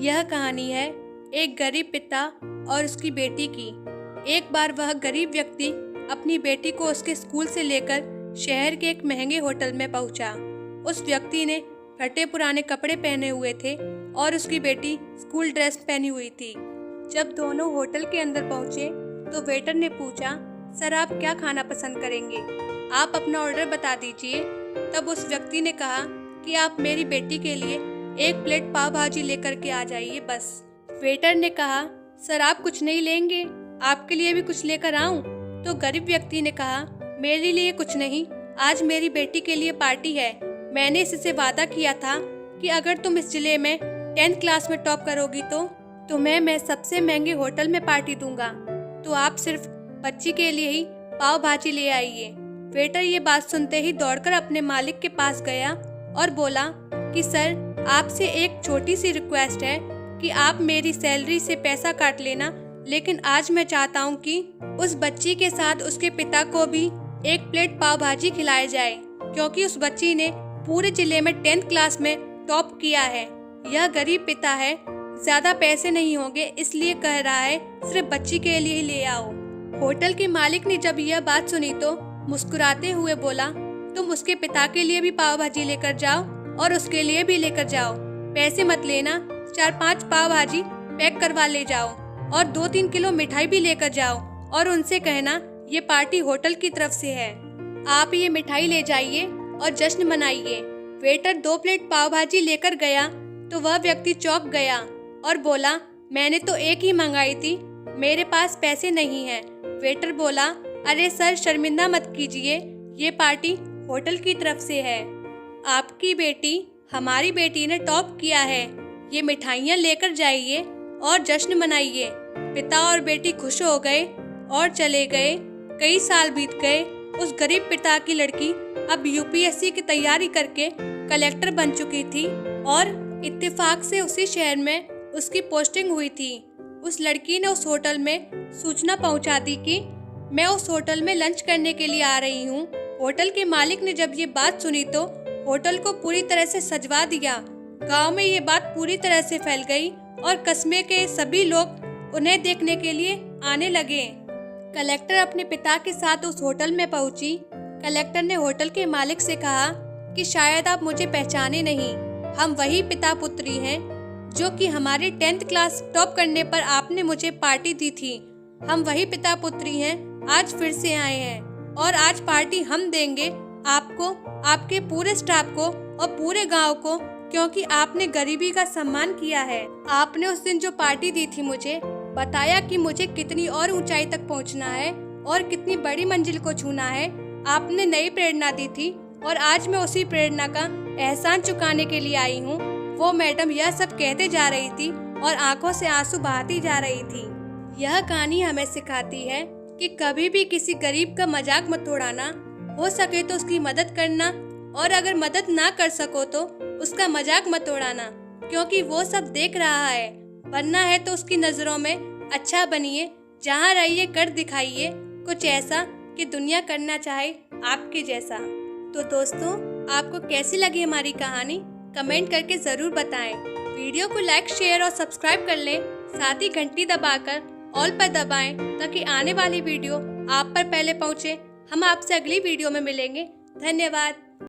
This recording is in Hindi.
यह कहानी है एक गरीब पिता और उसकी बेटी की। एक बार वह गरीब व्यक्ति अपनी बेटी को उसके स्कूल से लेकर शहर के एक महंगे होटल में पहुंचा। उस व्यक्ति ने फटे पुराने कपड़े पहने हुए थे और उसकी बेटी स्कूल ड्रेस पहनी हुई थी। जब दोनों होटल के अंदर पहुंचे तो वेटर ने पूछा, सर आप क्या खाना पसंद करेंगे? आप अपना ऑर्डर बता दीजिए। तब उस व्यक्ति ने कहा कि आप मेरी बेटी के लिए एक प्लेट पाव भाजी लेकर के आ जाइए बस। वेटर ने कहा, सर आप कुछ नहीं लेंगे, आपके लिए भी कुछ लेकर आऊं? तो गरीब व्यक्ति ने कहा, मेरे लिए कुछ नहीं, आज मेरी बेटी के लिए पार्टी है। मैंने इससे वादा किया था कि अगर तुम इस जिले में 10th क्लास में टॉप करोगी तो तुम्हें मैं सबसे महंगे होटल में पार्टी दूंगा। तो आप सिर्फ बच्ची के लिए ही पाव भाजी ले आइए। वेटर ये बात सुनते ही दौड़कर अपने मालिक के पास गया और बोला कि सर आपसे एक छोटी सी रिक्वेस्ट है कि आप मेरी सैलरी से पैसा काट लेना, लेकिन आज मैं चाहता हूँ कि उस बच्ची के साथ उसके पिता को भी एक प्लेट पाव भाजी खिलाया जाए, क्योंकि उस बच्ची ने पूरे जिले में 10th क्लास में टॉप किया है। यह गरीब पिता है, ज्यादा पैसे नहीं होंगे, इसलिए कह रहा है सिर्फ बच्ची के लिए ही ले आओ। होटल के मालिक ने जब यह बात सुनी तो मुस्कुराते हुए बोला, तुम उसके पिता के लिए भी पाव भाजी लेकर जाओ और उसके लिए भी लेकर जाओ। पैसे मत लेना, 4-5 पाव भाजी पैक करवा ले जाओ और 2-3 किलो मिठाई भी लेकर जाओ और उनसे कहना ये पार्टी होटल की तरफ से है। आप ये मिठाई ले जाइए और जश्न मनाइए। वेटर 2 प्लेट पाव भाजी लेकर गया तो वह व्यक्ति चौंक गया और बोला, मैंने तो एक ही मंगाई थी, मेरे पास पैसे नहीं हैं। वेटर बोला, अरे सर शर्मिंदा मत कीजिए, ये पार्टी होटल की तरफ से है। आपकी बेटी हमारी बेटी ने टॉप किया है, ये मिठाइयाँ लेकर जाइए और जश्न मनाइए। पिता और बेटी खुश हो गए और चले गए। कई साल बीत गए। उस गरीब पिता की लड़की अब यूपीएससी की तैयारी करके कलेक्टर बन चुकी थी और इत्तेफाक से उसी शहर में उसकी पोस्टिंग हुई थी। उस लड़की ने उस होटल में सूचना पहुंचा दी कि मैं उस होटल में लंच करने के लिए आ रही हूं। होटल के मालिक ने जब ये बात सुनी तो होटल को पूरी तरह से सजवा दिया। गांव में ये बात पूरी तरह से फैल गई और कस्बे के सभी लोग उन्हें देखने के लिए आने लगे। कलेक्टर अपने पिता के साथ उस होटल में पहुंची। कलेक्टर ने होटल के मालिक से कहा कि शायद आप मुझे पहचाने नहीं, हम वही पिता पुत्री हैं जो कि हमारी 10th क्लास टॉप करने पर आपने मुझे पार्टी दी थी। हम वही पिता पुत्री हैं, आज फिर से आए हैं और आज पार्टी हम देंगे आपको, आपके पूरे स्टाफ को और पूरे गांव को, क्योंकि आपने गरीबी का सम्मान किया है। आपने उस दिन जो पार्टी दी थी मुझे बताया कि मुझे कितनी और ऊंचाई तक पहुंचना है और कितनी बड़ी मंजिल को छूना है। आपने नई प्रेरणा दी थी और आज मैं उसी प्रेरणा का एहसान चुकाने के लिए आई हूँ। वो मैडम यह सब कहते जा रही थी और आंखों से आंसू बहाती जा रही थी। यह कहानी हमें सिखाती है कि कभी भी किसी गरीब का मजाक मत उड़ाना, हो सके तो उसकी मदद करना और अगर मदद ना कर सको तो उसका मजाक मत उड़ाना, क्योंकि वो सब देख रहा है। बनना है तो उसकी नज़रों में अच्छा बनिए, जहाँ रहिए कर दिखाइए कुछ ऐसा कि दुनिया करना चाहे आपके जैसा। तो दोस्तों, आपको कैसी लगी हमारी कहानी कमेंट करके ज़रूर बताएं। वीडियो को लाइक शेयर और सब्सक्राइब कर लें, साथ ही घंटी दबाकर ऑल पर दबाएं ताकि आने वाली वीडियो आप पर पहले पहुंचे। हम आपसे अगली वीडियो में मिलेंगे। धन्यवाद।